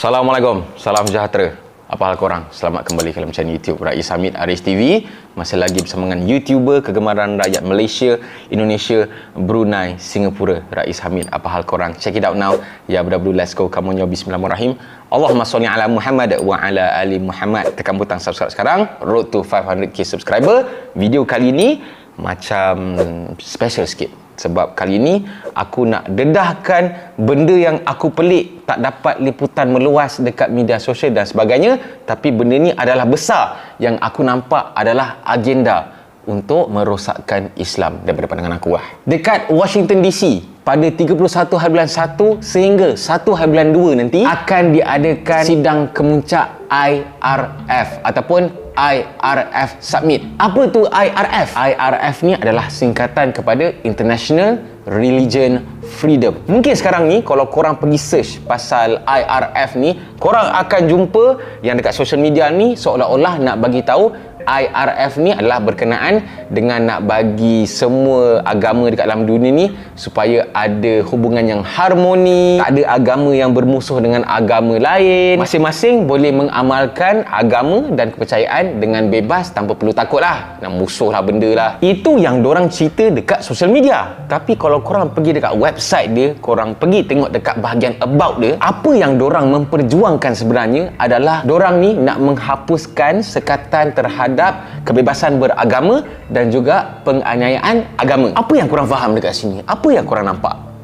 Assalamualaikum, salam sejahtera. Apa hal korang? Selamat kembali ke dalam channel YouTube Rais Hamid Aris TV. Masih lagi bersama dengan YouTuber kegemaran rakyat Malaysia, Indonesia, Brunei, Singapura, Rais Hamid. Apa hal korang? Check it out now. Ya berdua, let's go. Come on, yo, bismillahirrahmanirrahim. Allahumma salli ala Muhammad wa ala ali Muhammad. Tekan butang subscribe sekarang. Road to 500k subscriber. Video kali ini macam special sikit. Sebab kali ini aku nak dedahkan benda yang aku pelik, tak dapat liputan meluas dekat media sosial dan sebagainya. Tapi benda ni adalah besar, yang aku nampak adalah agenda untuk merosakkan Islam daripada pandangan aku lah. Dekat Washington DC pada 31 hari bulan 1 sehingga 1 hari bulan 2 nanti akan diadakan sidang kemuncak IRF ataupun IRF Summit. Apa tu IRF? IRF ni adalah singkatan kepada International Religion Freedom. Mungkin sekarang ni kalau korang pergi search pasal IRF ni, korang akan jumpa yang dekat social media ni seolah-olah nak bagi tahu IRF ni adalah berkenaan dengan nak bagi semua agama dekat dalam dunia ni supaya ada hubungan yang harmoni, tak ada agama yang bermusuh dengan agama lain. Masing-masing boleh mengamalkan agama dan kepercayaan dengan bebas tanpa perlu takut lah nak musuh lah benda lah. Itu yang dorang cerita dekat social media. Tapi kalau korang pergi dekat website dia, korang pergi tengok dekat bahagian about dia, apa yang dorang memperjuangkan sebenarnya adalah dorang ni nak menghapuskan sekatan terhadap kebebasan beragama dan juga penganiayaan agama. Apa yang korang faham dekat sini? Apa yang korang nampak?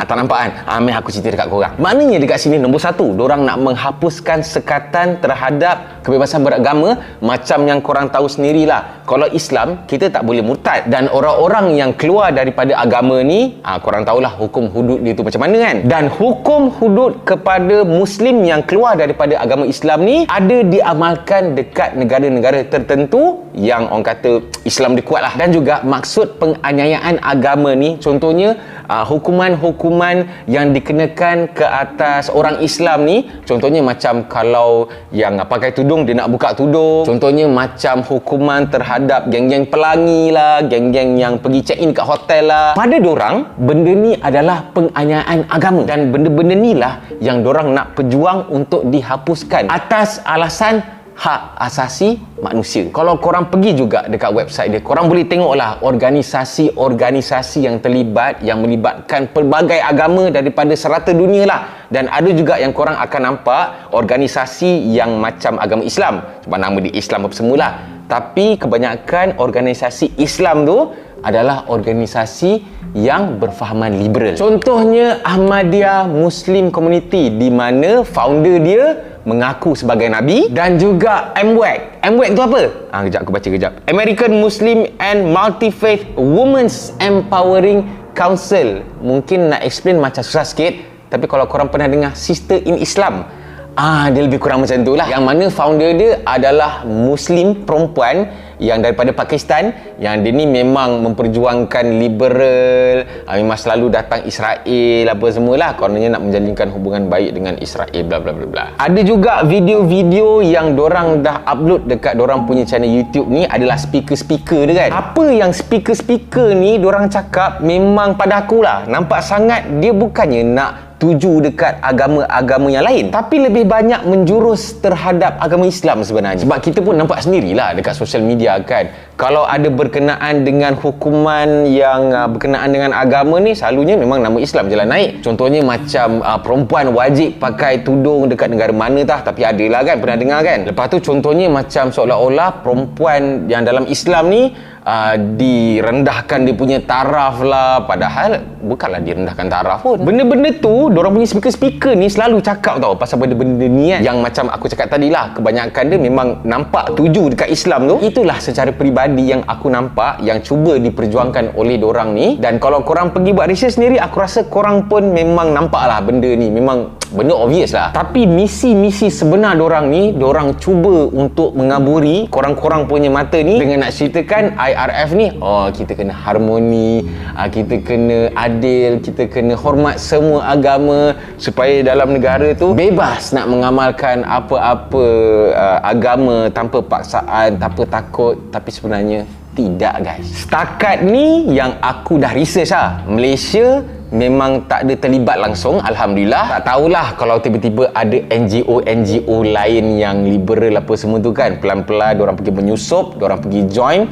Tak nampak kan? Ambil aku cerita dekat korang. Maknanya dekat sini nombor satu, dorang nak menghapuskan sekatan terhadap kebebasan beragama. Macam yang korang tahu sendirilah, kalau Islam kita tak boleh murtad, dan orang-orang yang keluar daripada agama ni, korang tahulah hukum hudud dia tu macam mana kan. Dan hukum hudud kepada Muslim yang keluar daripada agama Islam ni ada diamalkan dekat negara-negara tertentu yang orang kata Islam dia kuat lah. Dan juga maksud penganiayaan agama ni, contohnya hukuman-hukuman yang dikenakan ke atas orang Islam ni, contohnya macam kalau yang pakai tudung dia nak buka tudung, contohnya macam hukuman terhadap geng-geng pelangi lah, geng-geng yang pergi check in kat hotel lah. Pada dorang benda ni adalah penganiayaan agama, dan benda-benda ni lah yang dorang nak perjuang untuk dihapuskan atas alasan hak asasi manusia. Kalau korang pergi juga dekat website dia, korang boleh tengoklah organisasi-organisasi yang terlibat, yang melibatkan pelbagai agama daripada serata dunia lah. Dan ada juga yang korang akan nampak organisasi yang macam agama Islam, sebab nama dia Islam apa semula. Tapi kebanyakan organisasi Islam tu adalah organisasi yang berfahaman liberal. Contohnya Ahmadiyah Muslim Community, di mana founder dia mengaku sebagai Nabi, dan juga MWAC. MWAC tu apa? Kejap aku baca kejap. American Muslim and Multi-Faith Women's Empowering Council. Mungkin nak explain macam susah sikit, tapi kalau korang pernah dengar Sister in Islam, dia lebih kurang macam tu lah. Yang mana founder dia adalah Muslim perempuan yang daripada Pakistan, yang dia ni memang memperjuangkan liberal, memang selalu datang Israel apa semualah, kononnya nak menjalinkan hubungan baik dengan Israel, bla bla bla bla. Ada juga video-video yang dorang dah upload dekat dorang punya channel YouTube ni adalah speaker-speaker dia kan. Apa yang speaker-speaker ni dorang cakap, memang pada akulah nampak sangat dia bukannya nak tuju dekat agama-agama yang lain, tapi lebih banyak menjurus terhadap agama Islam sebenarnya. Sebab kita pun nampak sendirilah dekat social media kan, kalau ada berkenaan dengan hukuman yang berkenaan dengan agama ni, selalunya memang nama Islam je lah naik. Contohnya macam perempuan wajib pakai tudung dekat negara mana tapi adalah kan, pernah dengar kan. Lepas tu contohnya macam seolah-olah perempuan yang dalam Islam ni direndahkan dia punya taraf lah, padahal bukanlah direndahkan taraf pun. Benda-benda tu dorang punya speaker-speaker ni selalu cakap tau pasal benda-benda ni kan, yang macam aku cakap tadi lah, kebanyakan dia memang nampak tuju dekat Islam tu. Itulah secara peribadi yang aku nampak yang cuba diperjuangkan oleh dorang ni. Dan kalau korang pergi buat research sendiri, aku rasa korang pun memang nampak lah benda ni, memang benda obvious lah. Tapi misi-misi sebenar dorang ni, dorang cuba untuk mengaburi korang-korang punya mata ni dengan nak ceritakan IRF ni, kita kena harmoni, kita kena adil, kita kena hormat semua agama, supaya dalam negara tu bebas nak mengamalkan apa-apa agama tanpa paksaan, tanpa takut. Tapi sebenarnya tidak guys. Setakat ni yang aku dah research lah, Malaysia memang tak ada terlibat langsung, alhamdulillah. Tak tahulah kalau tiba-tiba ada NGO lain yang liberal apa semua tu kan, pelan-pelan diorang pergi menyusup, diorang pergi join,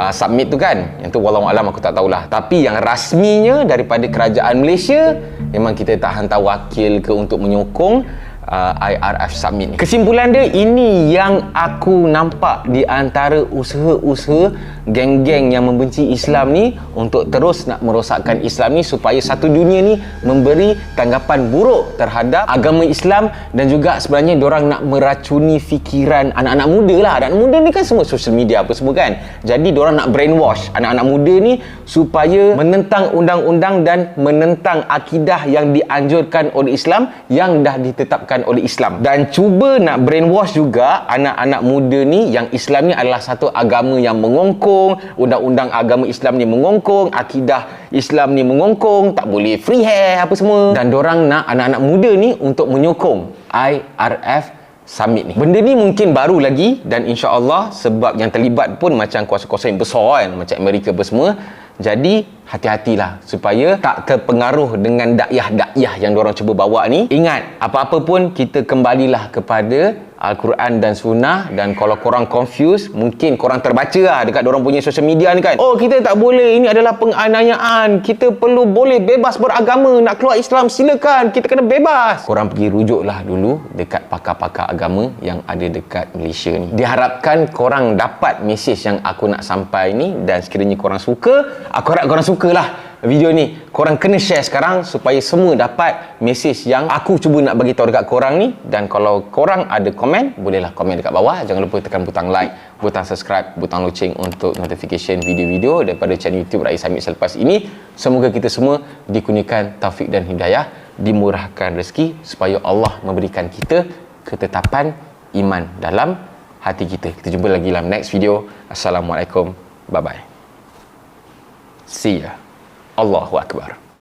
submit tu kan. Yang tu wallahualam aku tak tahulah. Tapi yang rasminya daripada kerajaan Malaysia, memang kita tak hantar wakil ke untuk menyokong IRF Summit ni. Kesimpulan dia, ini yang aku nampak di antara usaha-usaha geng-geng yang membenci Islam ni untuk terus nak merosakkan Islam ni, supaya satu dunia ni memberi tanggapan buruk terhadap agama Islam, dan juga sebenarnya diorang nak meracuni fikiran anak-anak muda lah. Anak-anak muda ni kan semua social media apa semua kan. Jadi diorang nak brainwash anak-anak muda ni supaya menentang undang-undang dan menentang akidah yang dianjurkan oleh Islam, yang dah ditetapkan oleh Islam, dan cuba nak brainwash juga anak-anak muda ni yang Islam ni adalah satu agama yang mengongkong, undang-undang agama Islam ni mengongkong, akidah Islam ni mengongkong, tak boleh free hair apa semua, dan dorang nak anak-anak muda ni untuk menyokong IRF Summit ni. Benda ni mungkin baru lagi, dan insya-Allah sebab yang terlibat pun macam kuasa-kuasa yang besar kan, macam Amerika apa semua. Jadi hati-hatilah supaya tak terpengaruh dengan dakyah-dakyah yang diorang cuba bawa ni. Ingat, apa-apa pun kita kembalilah kepada Al-Quran dan Sunnah. Dan kalau korang confused, mungkin korang terbaca lah dekat diorang punya social media ni kan, oh kita tak boleh, ini adalah penganiayaan, kita perlu boleh bebas beragama, nak keluar Islam silakan, kita kena bebas. Korang pergi rujuklah dulu dekat pakar-pakar agama yang ada dekat Malaysia ni. Diharapkan korang dapat mesej yang aku nak sampai ni, dan sekiranya korang suka, aku harap korang sukalah video ni, korang kena share sekarang supaya semua dapat mesej yang aku cuba nak bagi tahu dekat korang ni. Dan kalau korang ada komen, bolehlah komen dekat bawah. Jangan lupa tekan butang like, butang subscribe, butang loceng untuk notification video-video daripada channel YouTube Rais Hamid selepas ini. Semoga kita semua dikurniakan taufik dan hidayah, dimurahkan rezeki, supaya Allah memberikan kita ketetapan iman dalam hati kita. Kita jumpa lagi dalam next video. Assalamualaikum, bye bye, see ya. Allahu Akbar.